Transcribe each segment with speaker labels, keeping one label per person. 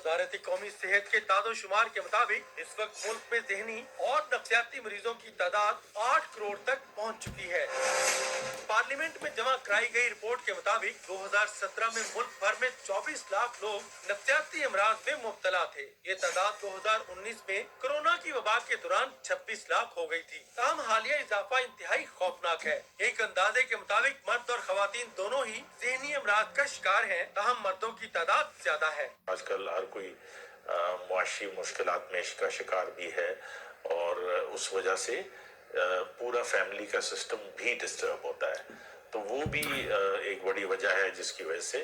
Speaker 1: वजारत कौमी सेहत के दादोशुमार के मुताबिक इस वक्त मुल्क में ज़हनी और नफ्सियाती मरीजों की तादाद 8 करोड़ तक पहुंच चुकी है। पार्लियामेंट में जमा कराई गई रिपोर्ट के मुताबिक 2017 में मुल्क भर में 24 लाख लोग नफ्सियाती अमराज में मुब्तला थे। ये तादाद 2019 में कोरोना की वबा के दौरान 26 लाख हो गई थी। ताहम हालिया इजाफा इंतहाई खौफनाक है। एक अंदाजे के मुताबिक मर्द और खवातीन दोनों ही ज़हनी अमराज का शिकार हैं, ताहम मर्दों की तादाद ज्यादा है। आजकल हर कोई मुआशी मुश्किलात में का शिकार भी है और उस वजह से पूरा फैमिली का सिस्टम भी डिस्टर्ब होता है, तो वो भी एक बड़ी वजह है जिसकी वजह से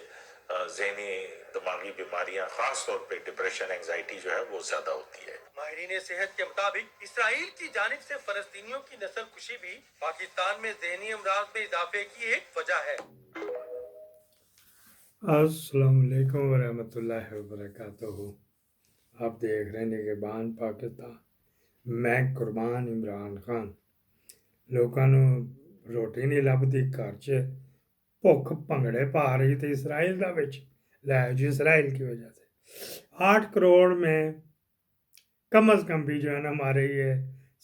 Speaker 1: ज़हनी दिमागी बीमारियां खास तौर पे डिप्रेशन एंजाइटी जो है वो ज्यादा होती है। माहिरीन सेहत के मुताबिक इसराइल की जानिब से फलस्तीनियों की नस्ल कुशी भी पाकिस्तान में ज़हनी अमराज में इजाफे की एक वजह है।
Speaker 2: अस्सलाम वालेकुम वरहमतुल्लाहि वबरकातुहू। आप देख रहे हैं निगहबान पाकिस्तान। मैं कुर्बान इमरान खान। लोगों ਨੂੰ ਰੋਟੀ ਨਹੀਂ ਲੱਭਦੀ, ਘਰ 'ਚ ਭੁੱਖ ਭੰਗੜੇ पा रही थी इसराइल का ਵਿੱਚ ਲੈ जी इसराइल की वजह से 8 करोड़ में कम अज़ कम भी जो है ना हमारे ये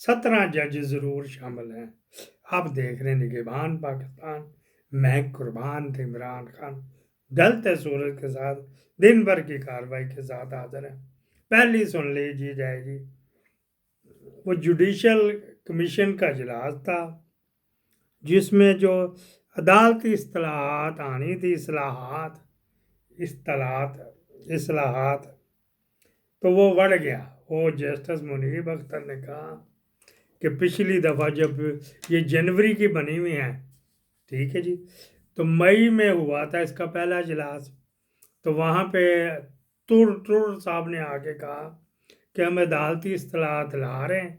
Speaker 2: 17 जज ज़रूर शामिल हैं। आप देख रहे हैं निगहबान पाकिस्तान। मैं कुर्बान इमरान खान ढलते सूरज के साथ दिन भर की कार्रवाई के साथ हाजिर है। पहली सुन लीजिए जाएगी वो जुडिशल कमीशन का इजलास था जिसमें जो अदालती इस्लाहात आनी थी, इस्लाहात तो वो बढ़ गया। वो जस्टिस मुनीब अख्तर ने कहा कि पिछली दफ़ा जब ये जनवरी की बनी हुई है, ठीक है जी, तो मई में हुआ था इसका पहला इजलास, तो वहाँ पे तुर साहब ने आके कहा कि हम अदालती इस्लाहात ला रहे हैं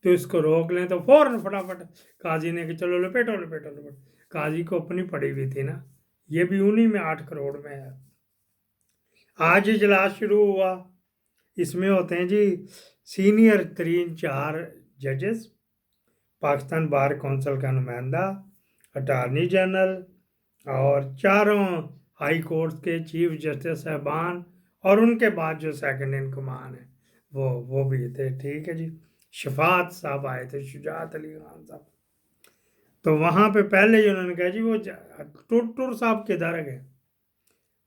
Speaker 2: तो इसको रोक लें, तो फ़ौरन फटाफट काजी ने कि चलो लपेटो। काजी को अपनी पड़ी हुई थी ना, ये भी उन्हीं में 8 करोड़ में है। आज इजलास शुरू हुआ, इसमें होते हैं जी सीनियर तरीन 4 जजेस, पाकिस्तान बार कौंसिल का नुमाइंदा, अटारनी जनरल और 4 हाई कोर्ट के चीफ जस्टिस साहबान और उनके बाद जो सेकंड इन कमान है वो भी थे, ठीक है जी। शफात साहब आए थे, शुजात अली खान साहब। तो वहाँ पे पहले ही उन्होंने कहा जी वो टुर साहब किधर गए,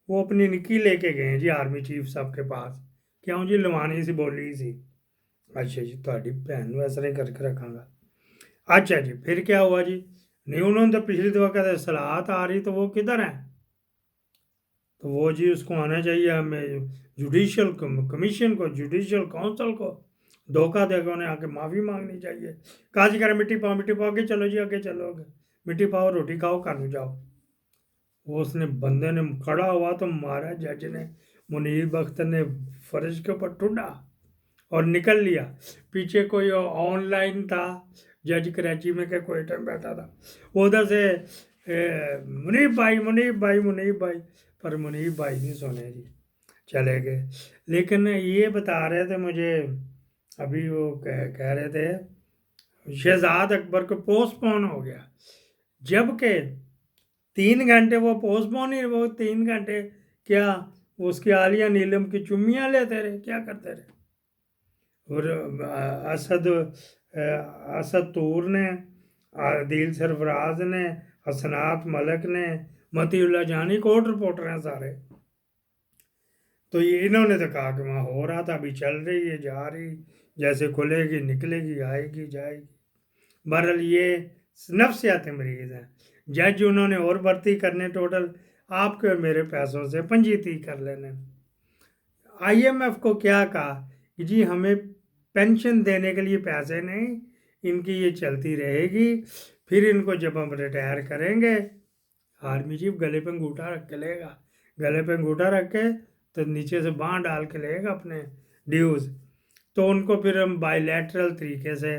Speaker 2: वो अपनी निकी लेके गए जी आर्मी चीफ साहब के पास। क्यों जी, लवानी सी बोली सी। अच्छा जी, ਤੁਹਾਡੀ ਭੈਣ ਨੂੰ ऐसा नहीं करके रखांगा। अच्छा जी, फिर क्या हुआ जी, नहीं उन्होंने तो पिछली दफ़ा कहते सलाहत आ रही, तो वो किधर है, तो वो जी उसको आना चाहिए हमें जुडिशल कमीशन को, जुडिशल काउंसिल को धोखा देकर उन्हें आके माफ़ी मांगनी चाहिए। काजी करे मिट्टी पाओ आगे चलो जी, आगे चलो, आगे मिट्टी पाओ, रोटी खाओ, खानू जाओ। वो उसने बंदे ने खड़ा हुआ तो मारा जज ने, मुनीब अख्तर ने फर्ज के ऊपर टूटा और निकल लिया। पीछे कोई ऑनलाइन था, जज कराची में के कोई टाइम बैठा था, उधर से मुनीब भाई, पर मुनीब भाई नहीं सुने जी, चले गए। लेकिन ये बता रहे थे मुझे अभी, वो कह रहे थे शहजाद अकबर को पोस्टपोन हो गया, जबकि 3 घंटे वो पोस्टपोन ही, वो 3 घंटे क्या उसकी आलिया नीलम की चुम्मियाँ लेते रहे, क्या करते रहे। और असद तूर ने, आदिल सरफराज ने, हसनात मलक ने, मतीउल्लाह जानी कोर्ट रिपोर्टर हैं सारे। तो ये इन्होंने तो कहा कि वहाँ हो रहा था, अभी चल रही है, जा रही, जैसे खुलेगी निकलेगी, आएगी जाएगी। बहरहाल ये नफ्सियाती मरीज़ हैं। जज उन्होंने और भर्ती करने, टोटल आपके और मेरे पैसों से पंजीती कर लेने। IMF को क्या कहा कि जी हमें पेंशन देने के लिए पैसे नहीं, इनकी ये चलती रहेगी, फिर इनको जब हम रिटायर करेंगे, आर्मी चीफ गले पे अंगूठा रख के लेगा, गले पे अंगूठा रख के तो नीचे से बाँह डाल के लेगा अपने ड्यूज़, तो उनको फिर हम बायलैटरल तरीके से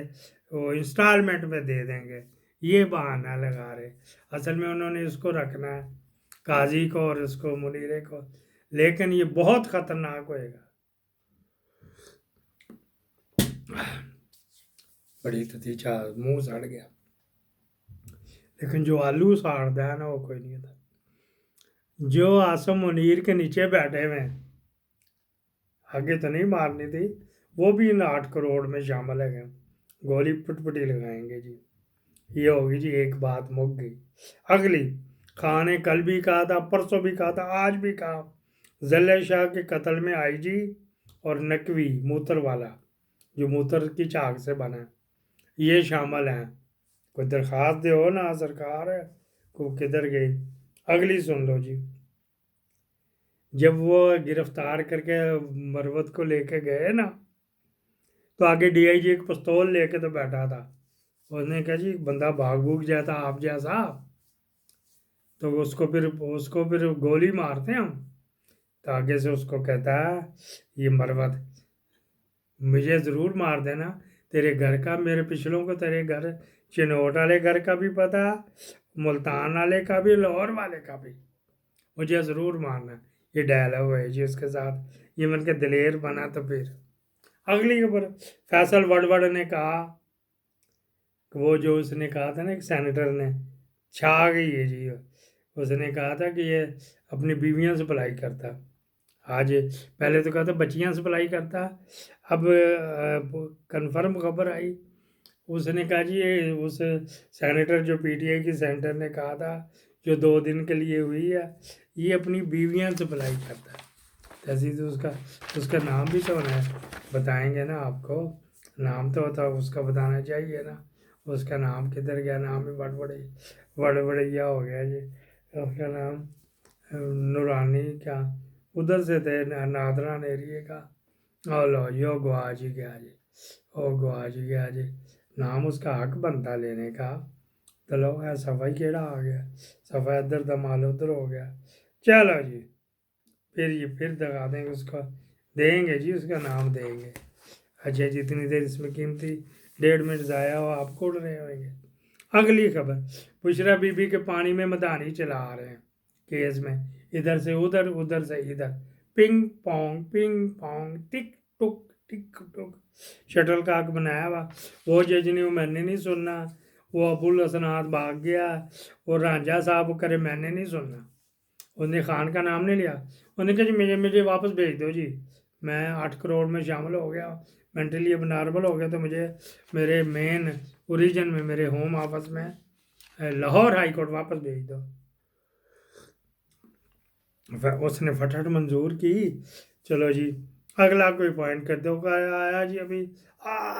Speaker 2: वो इंस्टॉलमेंट में दे देंगे। ये बहाना लगा रहे, असल में उन्होंने इसको रखना है, काजी को और इसको मुनीरे को, लेकिन ये बहुत ख़तरनाक होएगा। बड़ी ततीजा, मुंह सड़ गया, लेकिन जो आलू साड़ता है ना वो कोई नहीं था। जो आसम मुनीर के नीचे बैठे हुए हैं, آگے تو نہیں مارنی تھی، وہ بھی ان 8 کروڑ میں شامل ہے، گولی پٹ پٹی لگائیں گے جی۔ یہ ہوگی جی، ایک بات مک گئی۔ اگلی، خان نے کل بھی کہا تھا، پرسوں بھی کہا تھا، آج بھی کہا، ضلع شاہ کے قتل میں آئی جی اور نقوی موتر والا جو موتر کی چاک سے بنا ہے، یہ شامل ہیں۔ کوئی درخواست دے ہو نا سرکار ہے، کو کدھر گئی؟ اگلی سن لو جی، جب وہ گرفتار کر کے مروت کو لے کے گئے نا، تو آگے ڈی آئی جی ایک پستول لے کے تو بیٹھا تھا، اس نے کہا جی بندہ بھاگ بھوگ جاتا آپ جیسا تو اس کو پھر گولی مارتے ہیں ہم، تو آگے سے اس کو کہتا ہے یہ مروت مجھے ضرور مار دینا، تیرے گھر کا، میرے پچھلوں کو تیرے گھر چنوٹ والے گھر کا بھی پتا، ملتان والے کا بھی، لاہور والے کا بھی، مجھے ضرور مارنا۔ یہ ڈائلاگ ہے جی اس کے ساتھ، یہ من کے دلیر بنا۔ تو پھر اگلی خبر، فیصل وڑوڑ نے کہا، وہ جو اس نے کہا تھا نا ایک سینیٹر نے، چھا گئی ہے جی، اس نے کہا تھا کہ یہ اپنی بیویاں سپلائی کرتا، آج پہلے تو کہا تھا بچیاں سپلائی کرتا، اب کنفرم خبر آئی، اس نے کہا جی یہ اس سینیٹر جو پی ٹی آئی کی سینیٹر نے کہا تھا جو 2 دن کے لیے ہوئی ہے، یہ اپنی بیویاں سپلائی کرتا ہے۔ ایسی تو اس کا نام بھی تو بتائیں گے نا آپ کو، نام تو ہوتا اس کا بتانا چاہیے نا، اس کا نام کدھر گیا؟ نام ہی وڑوڑیا ہو گیا جی، اس کا نام نورانی کیا ادھر سے تھے نادران ایریے کا، او لو یو گواچ گیا جی، گواچ گیا جی، نام اس کا حق بنتا لینے کا، تو لو صفائی کیڑا آ گیا، صفائی ادھر دمال ادھر ہو گیا۔ چلو جی، پھر دکھا دیں گے اس کو، دیں گے جی اس کا نام دیں گے۔ اچھا جتنی دیر اس میں قیمتی 1.5 منٹ ضائع ہو آپ کوڑ رہے ہوئیں گے۔ اگلی خبر، بشرا بی بی کے پانی میں مدانی چلا رہے ہیں کیس میں، ادھر سے ادھر، ادھر سے ادھر، پنگ پونگ ٹک ٹک شٹل کاک بنایا ہوا، وہ جج نے میں نے نہیں سننا، وہ ابو الحسنات بھاگ گیا، اور رانجھا صاحب کرے میں نے نہیں سننا، انہوں نے خان کا نام نہیں لیا، انہوں نے کہا جی مجھے واپس بھیج دو جی، میں 8 کروڑ میں شامل ہو گیا، مینٹلی اب نارمل ہو گیا، تو مجھے میرے مین اوریجن میں، میرے ہوم آفس میں لاہور ہائی کورٹ واپس بھیج دو۔ اس نے فٹافٹ منظور کی۔ چلو جی، اگلا کوئی پوائنٹ کر دو، آیا جی ابھی